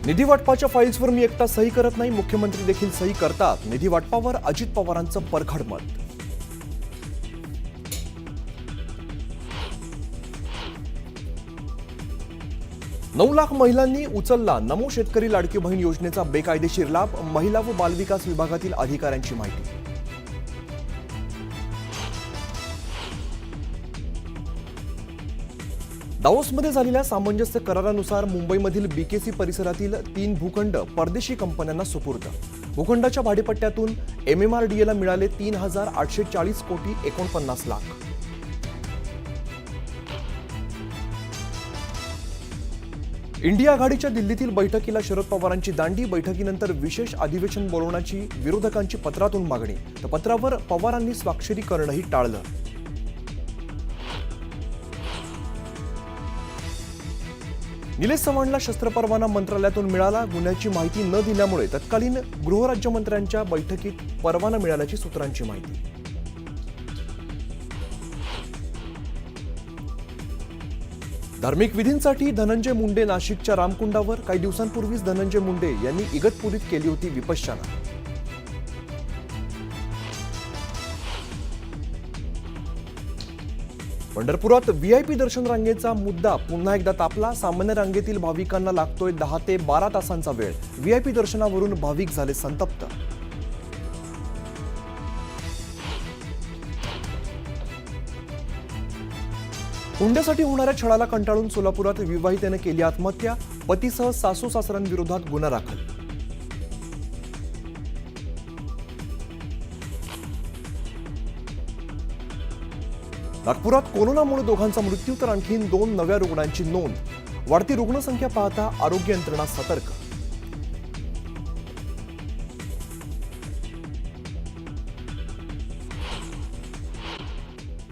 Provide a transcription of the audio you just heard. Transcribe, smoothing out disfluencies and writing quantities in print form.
निधी वाटपाच्या फाईल्सवर मी एकटा सही करत नाही, मुख्यमंत्री देखील सही करतात. निधी वाटपावर अजित पवारांचं परखड मत. नऊ लाख महिलांनी उचलला नमो शेतकरी लाडकी बहीण योजनेचा बेकायदेशीर लाभ. महिला व बालविकास विभागातील अधिकाऱ्यांची माहिती. दावोसमध्ये झालेल्या सामंजस्य करारानुसार मुंबईमधील बीकेसी परिसरातील 3 भूखंड परदेशी कंपन्यांना सुपूर्द. भूखंडाच्या भाडेपट्ट्यातून MMRDAला मिळाले 3,840 कोटी 49 लाख. इंडिया आघाडीच्या दिल्लीतील बैठकीला शरद पवारांची दांडी. बैठकीनंतर विशेष अधिवेशन बोलवण्याची विरोधकांची पत्रातून मागणी. तर पत्रावर पवारांनी स्वाक्षरी करणंही टाळलं. निलेश चव्हाणला शस्त्रपरवाना मंत्रालयातून मिळाला. गुन्ह्याची माहिती न दिल्यामुळे तत्कालीन गृहराज्यमंत्र्यांच्या बैठकीत परवाना मिळाल्याची सूत्रांची माहिती. धार्मिक विधींसाठी धनंजय मुंडे नाशिकच्या रामकुंडावर. काही दिवसांपूर्वीच धनंजय मुंडे यांनी इगतपुरीत केली होती विपश्यना. पंढरपुरात VIP दर्शन रांगेचा मुद्दा पुन्हा एकदा तापला. सामान्य रांगेतील भाविकांना लागतोय 10 ते 12 तासांचा वेळ. VIP दर्शनावरून भाविक झाले संतप्त. हुंड्यासाठी होणाऱ्या छळाला कंटाळून सोलापुरात विवाहितेने केली आत्महत्या. पतीसह सासू सासऱ्यांविरोधात गुन्हा दाखल. नागपुरात कोरोनामुळे दोघांचा मृत्यू तर आणखी 2 नव्या रुग्णांची नोंद. वाढती रुग्णसंख्या पाहता आरोग्य यंत्रणा सतर्क.